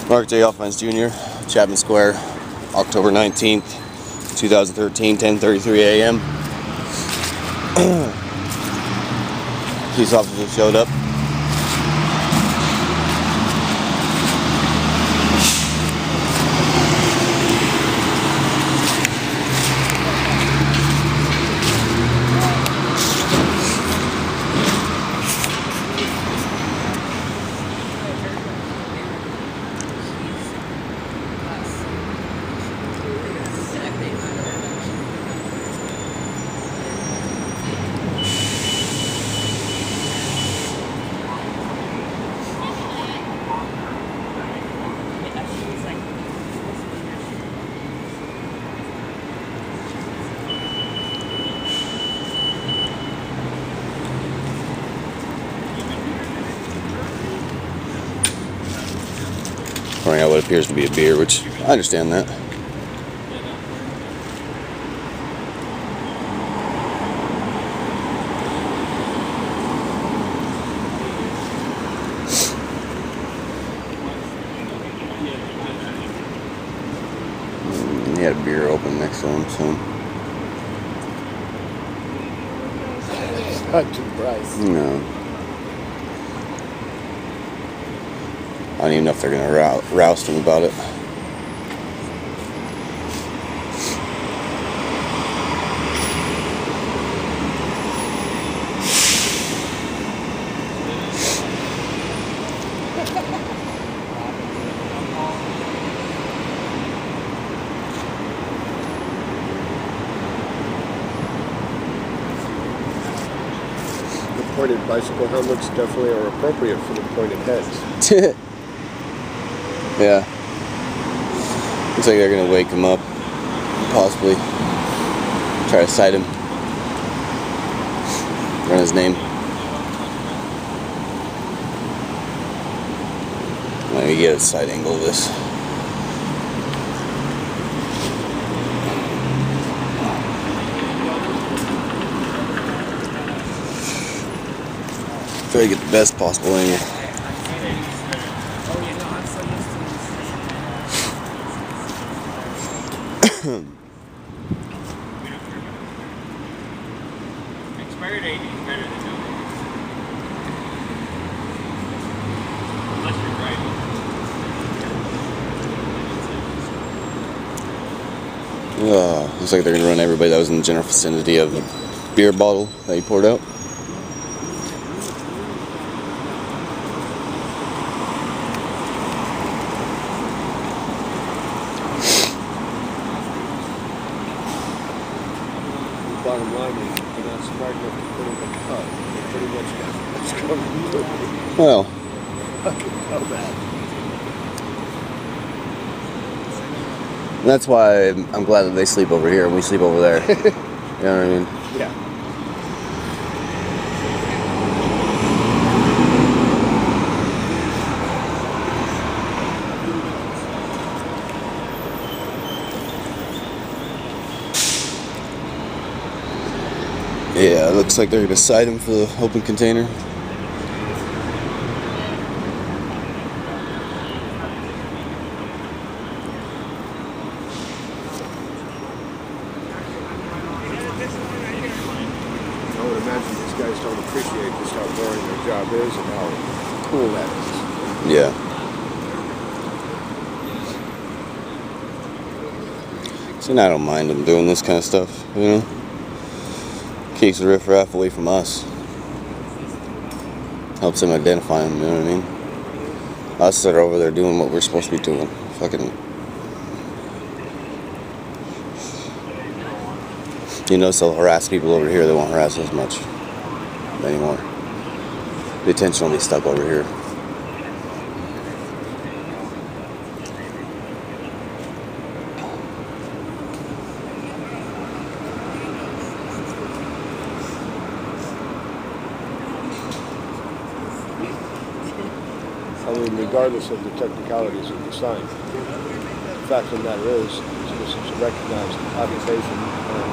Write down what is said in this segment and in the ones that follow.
Mark J. Offense Jr., Chapman Square, October 19th, 2013, 10:33 a.m. Police officers showed up. Pouring out what appears to be a beer, which I understand that. He had a beer open next to him, so. Not too bright. No. I don't even know if they're going to roust him about it. The pointed bicycle helmets definitely are appropriate for the pointed heads. Yeah. Looks like they're gonna wake him up. Possibly. Try to cite him. Run his name. Let me get a side angle of this. Try to get the best possible angle. Expired 80 is better than no. Unless you're driving. Looks like they're gonna run everybody that was in the general vicinity of the beer bottle that he poured out. Bottom line is, they're not smart enough to put in the cup. They pretty much got what's coming to it. Well, I can tell that. that's why I'm glad that they sleep over here and we sleep over there. You know what I mean? Yeah. Yeah, it looks like they're going to cite him for the open container. I would imagine these guys don't appreciate just how boring their job is and how cool that is. Yeah. See, and I don't mind them doing this kind of stuff, you know? Keeps the riffraff away from us. Helps them identify them, you know what I mean? Us that are over there doing what we're supposed to be doing. Fucking. You know, they'll harass people over here, they won't harass us much anymore. The attention will be stuck over here. I mean, regardless of the technicalities of the sign, the fact of the matter is this is a recognized occupation, and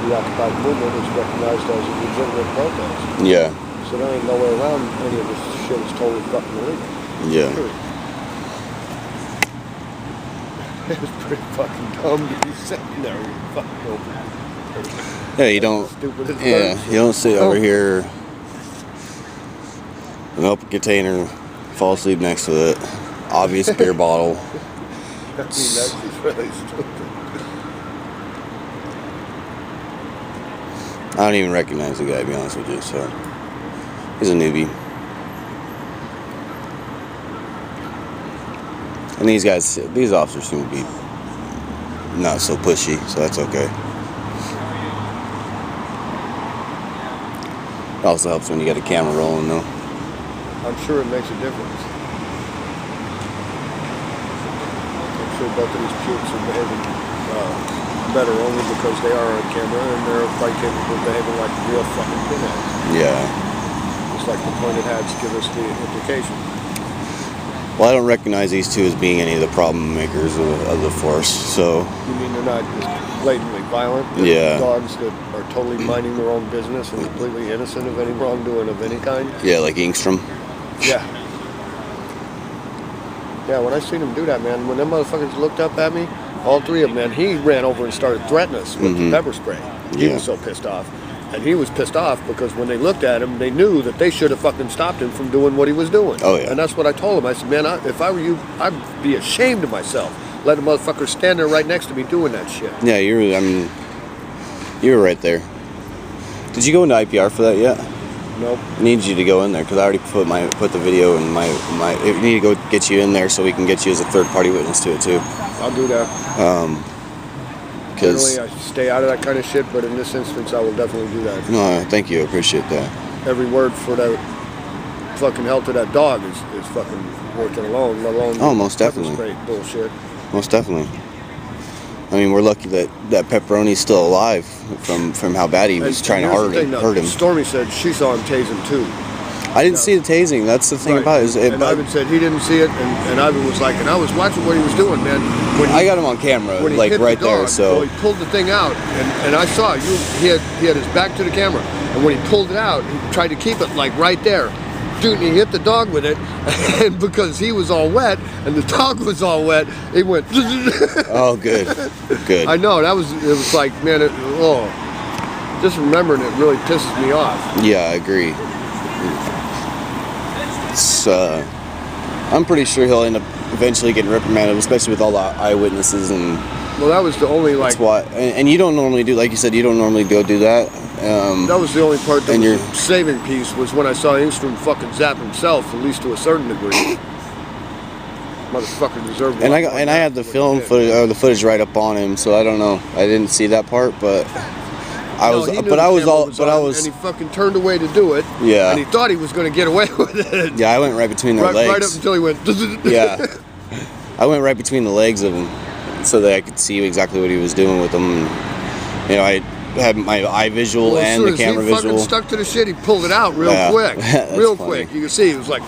the occupied movement is recognized as a legitimate protest. Yeah. So there ain't no way around any of this shit is totally fucking illegal. Yeah. Period. It's pretty fucking dumb to be sitting there with your fucking open. Yeah, you don't. Stupid as Yeah, birds. you don't sit over here, an open container, fall asleep next to it, obvious beer bottle. I mean, that's just really stupid. I don't even recognize the guy, to be honest with you. So he's a newbie. And these officers seem to be not so pushy, so that's okay. It also helps when you got a camera rolling, though. I'm sure it makes a difference. I'm sure both of these pukes are behaving better only because they are on camera and they're quite capable of behaving like real fucking pinheads. Yeah. Just like the pointed hats give us the implication. Well, I don't recognize these two as being any of the problem makers of the force, so... You mean they're not just blatantly violent? They're Yeah. dogs that are totally minding their own business and completely innocent of any wrongdoing of any kind? Yeah, like Engstrom. Yeah. Yeah, when I seen him do that, man, when them motherfuckers looked up at me, all three of them, man, he ran over and started threatening us with the pepper spray. He was so pissed off. And he was pissed off because when they looked at him, they knew that they should have fucking stopped him from doing what he was doing. Oh, yeah. And that's what I told him. I said, man, if I were you, I'd be ashamed of myself. Let a motherfucker stand there right next to me doing that shit. Yeah, you were right there. Did you go into IPR for that yet? Nope. I need you to go in there because I already put the video in my. I need to go get you in there so we can get you as a third party witness to it too. I'll do that. Because Generally, I stay out of that kind of shit, but in this instance, I will definitely do that. no, thank you, I appreciate that. Every word for that fucking health of that dog is fucking working alone, let alone Oh, most pepper definitely. spray bullshit. Most definitely. I mean, we're lucky that Pepperoni's still alive from how bad he was trying to here's the thing, hurt him. Stormy said she saw him tase him too. I didn't see the tasing. That's the thing Right. about it. And Ivan said he didn't see it, and Ivan was like, and I was watching what he was doing, man. When I got him on camera, when he like hit right the dog, there. So well, he pulled the thing out, and I saw he had his back to the camera, and when he pulled it out, he tried to keep it like right there. Dude, he hit the dog with it, and because he was all wet and the dog was all wet, he went. oh, good. I know it was like, man, just remembering it really pisses me off. Yeah, I agree. It's, I'm pretty sure he'll end up eventually getting reprimanded, especially with all the eyewitnesses and. Well, that was the only like. That's why, and you don't normally do, like you said, you don't normally go do that. That was the only part that and was a saving piece was when I saw Engstrom fucking zap himself, at least to a certain degree. Motherfucker deserved. And I had the film footage, or the footage right up on him, so I don't know. I didn't see that part, but I was and he fucking turned away to do it. Yeah. And he thought he was going to get away with it. Yeah, I went right between their legs. Right up until he went. Yeah. I went right between the legs of him so that I could see exactly what he was doing with them. And, I had my eye visual and the camera he visual. Fucking stuck to the shit. He pulled it out real quick. Real quick. You can see it was like.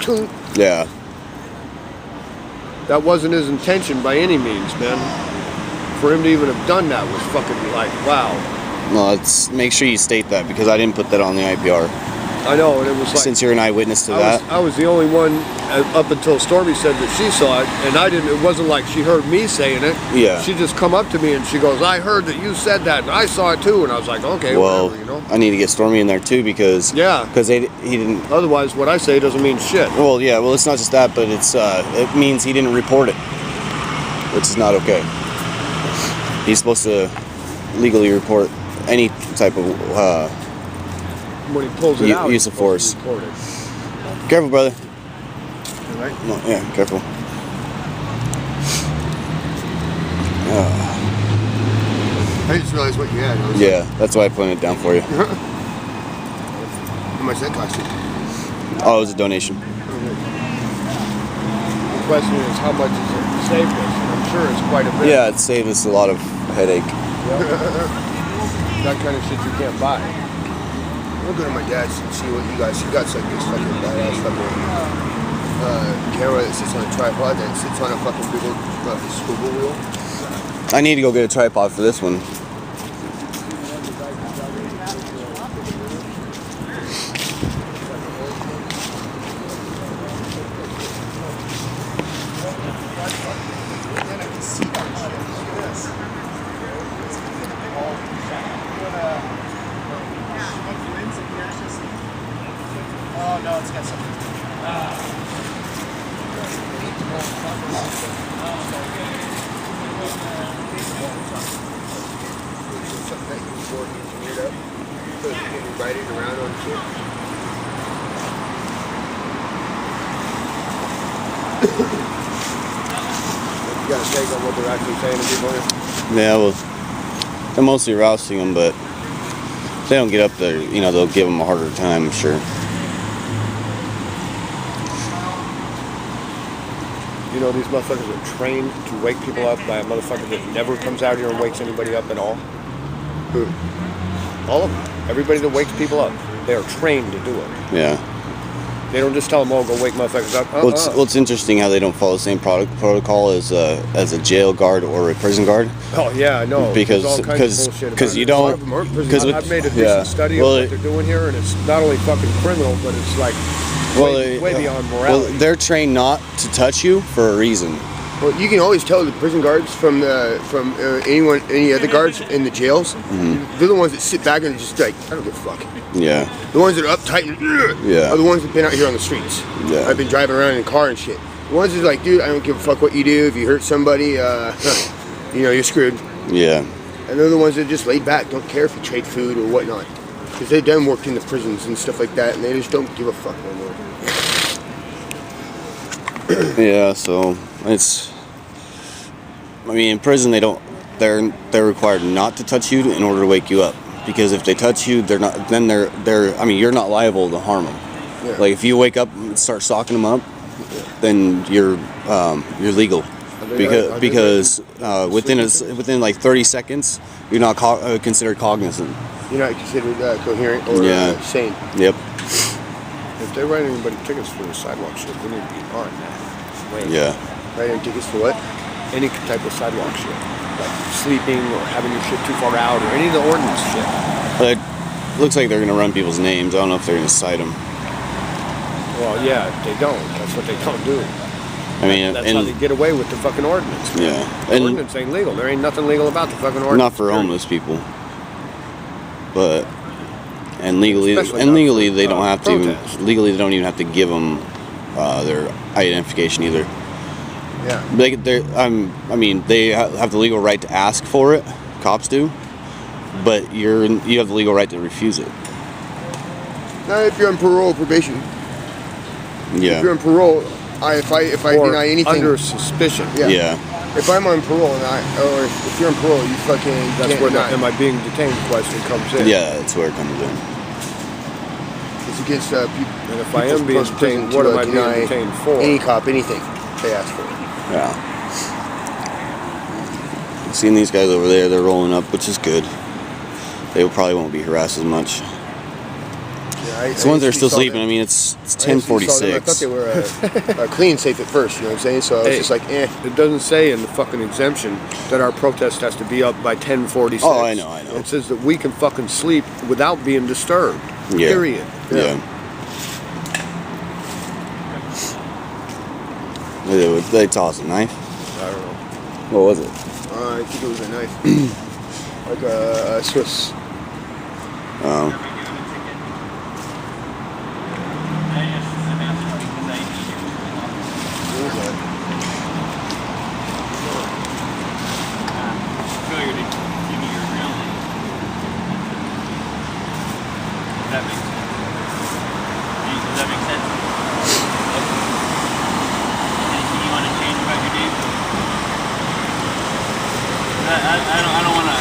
Yeah. That wasn't his intention by any means, man. For him to even have done that was fucking like, wow. No, let's make sure you state that because I didn't put that on the IPR. I know, and it was like... Since you're an eyewitness to that. I was the only one up until Stormy said that she saw it, and I didn't. It wasn't like she heard me saying it. Yeah. She just come up to me and she goes, I heard that you said that, and I saw it too. And I was like, okay, well, whatever, I need to get Stormy in there too because... Yeah. Because he didn't... Otherwise, what I say doesn't mean shit. Well, yeah, well, it's not just that, but it means he didn't report it, which is not okay. He's supposed to legally report any type of when he pulls it out, use of force. Report it. Careful, brother. All right. No, yeah, careful. I just realized what you had. Yeah, that's why I pointed it down for you. How much that cost you? Oh, it was a donation. The question is, how much is it saved us? And I'm sure it's quite a bit. Yeah, it saved us a lot of headache. That kind of shit you can't buy. I'll go to my dad's and see what you got like this fucking badass fucking camera that sits on a tripod that sits on a fucking big old swivel wheel. I need to go get a tripod for this one. more engineered up. So you can ride it around on shit. You got a take on what they're actually saying to people here? Yeah, well, they're mostly rousting them, but if they don't get up there, you know, they'll give them a harder time, I'm sure. You know, these motherfuckers are trained to wake people up by a motherfucker that never comes out here and wakes anybody up at all. Who? All of them. Everybody that wakes people up, they are trained to do it. Yeah. They don't just tell them, oh, go wake motherfuckers up. Well, it's interesting how they don't follow the same protocol as a jail guard or a prison guard. Oh, yeah, I know. Because There's all kinds of bullshit about you it. A lot don't of them are prisoners. because I've made a decent study of what they're doing here, and it's not only fucking criminal, but it's like way beyond morality. Well, they're trained not to touch you for a reason. Well, you can always tell the prison guards from any other guards in the jails. Mm-hmm. They're the ones that sit back and just like, I don't give a fuck. Yeah. The ones that are uptight and Yeah. are the ones that have been out here on the streets. Yeah. I've been driving around in a car and shit. The ones that are like, dude, I don't give a fuck what you do. If you hurt somebody, you know, you're screwed. Yeah. And they're the ones that are just laid back, don't care if you trade food or whatnot. Because they've done worked in the prisons and stuff like that, and they just don't give a fuck no more. Yeah, so it's. I mean, in prison they're required not to touch you in order to wake you up, because if they touch you, they're not. Then they're. I mean, you're not liable to harm them. Yeah. Like if you wake up and start socking them up, then you're legal, because within like 30 seconds you're not considered cognizant. You're not considered coherent or sane. Yep. If they write anybody tickets for the sidewalk shit, they need to be on that. Yeah. Writing tickets for what? Any type of sidewalk shit. Like sleeping or having your shit too far out or any of the ordinance shit. But it looks like they're gonna run people's names. I don't know if they're gonna cite them. Well, yeah, they don't. That's what they don't do. I mean, that's how they get away with the fucking ordinance. Man. Yeah. The ordinance ain't legal. There ain't nothing legal about the fucking ordinance. Not for homeless people. But legally they don't have protest. to. Legally, they don't even have to give them their identification either. Yeah. I mean, they have the legal right to ask for it. Cops do, but you have the legal right to refuse it. Now, if you're on parole or probation, Yeah. if you're on parole, if I Or deny anything under suspicion. Yeah. If I'm on parole or if you're on parole, you fucking That's can't where the deny. am I being detained question comes in. Yeah, that's where it comes in. It's against people. And if I am being detained, what am I being detained for? Any cop, anything they ask for. Yeah. Seeing these guys over there, they're rolling up, which is good. They probably won't be harassed as much. Yeah, The ones that are still sleeping, I mean, it's 10:46. I thought they were clean safe at first, you know what I'm saying? So I was just like, eh. It doesn't say in the fucking exemption that our protest has to be up by 10:46. Oh, I know. It says that we can fucking sleep without being disturbed. Yeah. Period. Yeah. They tossed a knife. I don't know. What was it? I think it was a knife. Like a Swiss. Oh. What was that? Failure to give me your real name. That makes sense. Does that make sense? Okay. Anything you want to change about your name? I don't want to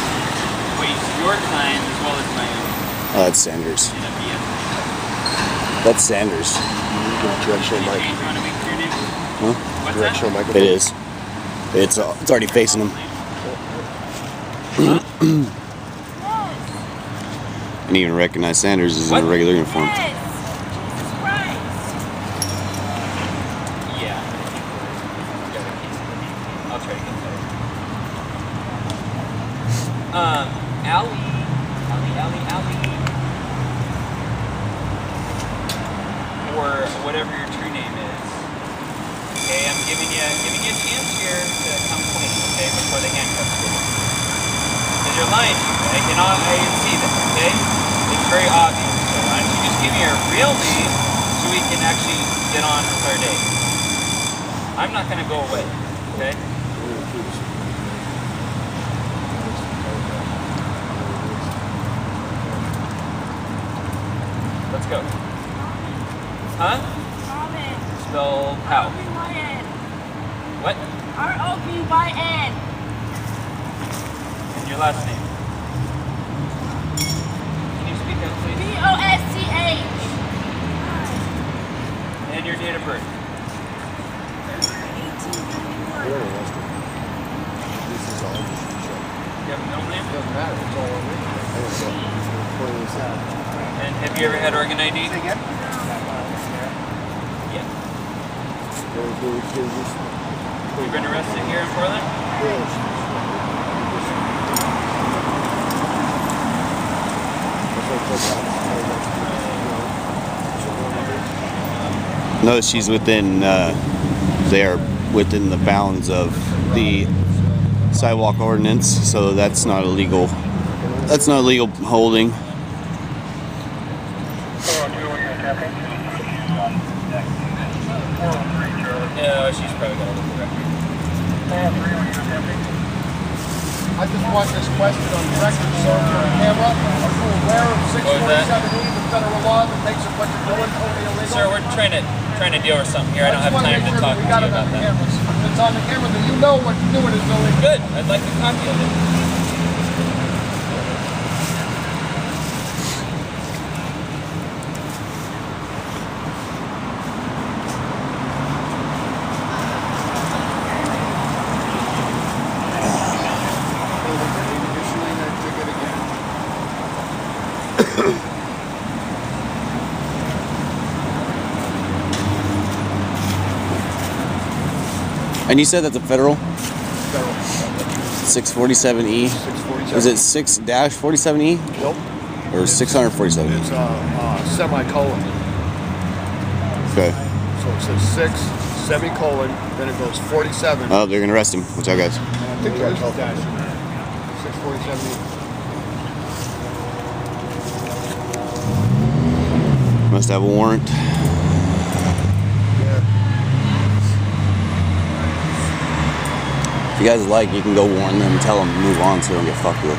waste your time as well as my own. Oh, that's Sanders. In a BS. That's Sanders. Directional mic. Change you want to make to your name? Huh? What's Directional that? microphone. It is. It's already facing him. And even recognize Sanders as in a regular uniform. Yeah. I'll try to get better. Allie. Or whatever your true name is. Okay, I'm giving you a chance here to come clean, okay, before they handcuff you. Because you're lying to me, I can see that, okay? It's very obvious. So why don't you just give me your real name so we can actually get on with our day. I'm not gonna go away, okay? go. Huh? Spell how? What? R-O-B-Y-N. And your last name? Can you speak up, please? B-O-S-C-H. And your date of birth? You're arrested. This is all just a joke. You have a middle name? It doesn't matter. It's all on me. And have you ever had organ ID? Yeah. You've been arrested here in Portland? No, she's within. They are within the bounds of the sidewalk ordinance, so that's not illegal. That's not illegal holding. Yeah, she's probably got a little record. I just want this question on record, sir, for the camera. Are you aware of 647E, the federal law that makes it what you're doing totally illegal? Sir, we're trying to deal with something here. I don't have time to talk to you about that. If it's on the camera, then you know what you're doing is illegal. Good. I'd like a copy of it. And you said that's a federal? Federal. 647E? 647. Is it 6-47E? Nope. Or 647? It's semicolon. Okay. So it says 6, semicolon, then it goes 47. Oh, they're gonna arrest him. Watch out, guys. I think that's 647. Must have a warrant. If you guys like, you can go warn them, tell them to move on so they don't get fucked with.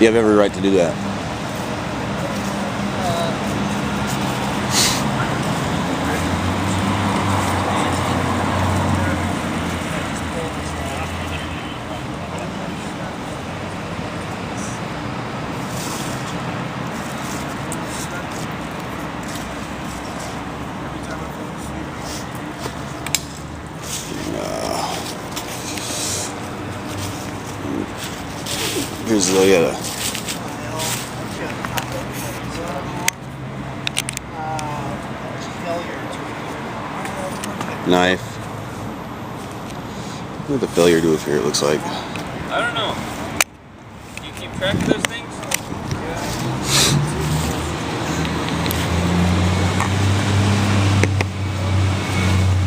You have every right to do that. Here's the knife. What would the failure do if here? It looks like. I don't know. Do you keep track of those things?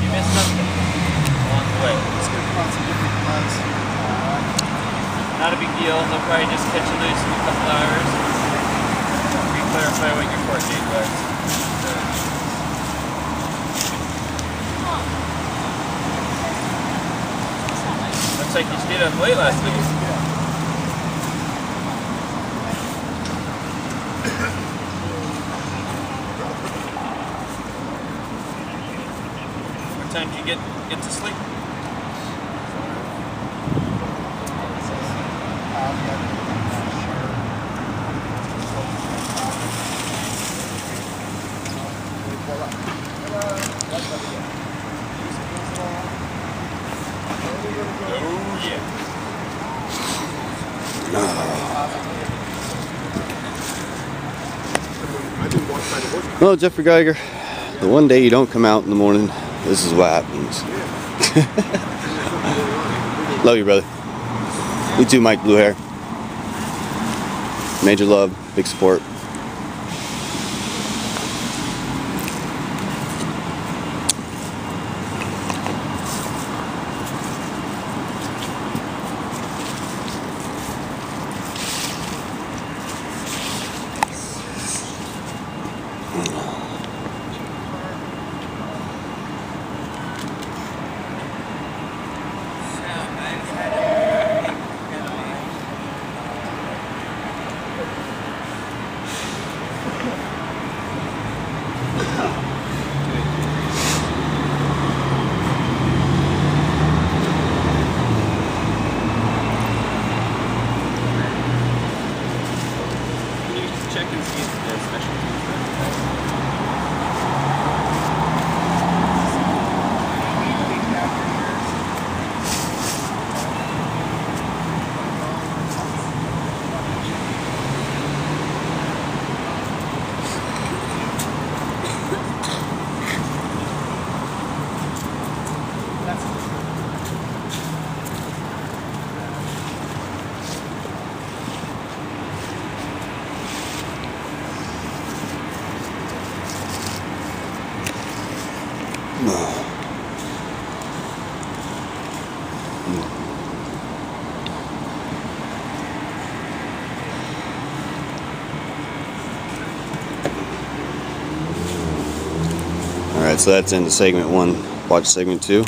You missed something along the way. Not a big deal. They'll probably just catch you loose in a couple hours. Re-clarify what your court date was. Looks like you stayed up late last week. What time did you get to sleep? Well, Jeffrey Geiger, the one day you don't come out in the morning, this is what happens. Love you, brother. You too, Mike Blue Hair. Major love, big support. Alright, so that's into segment 1. Watch segment 2.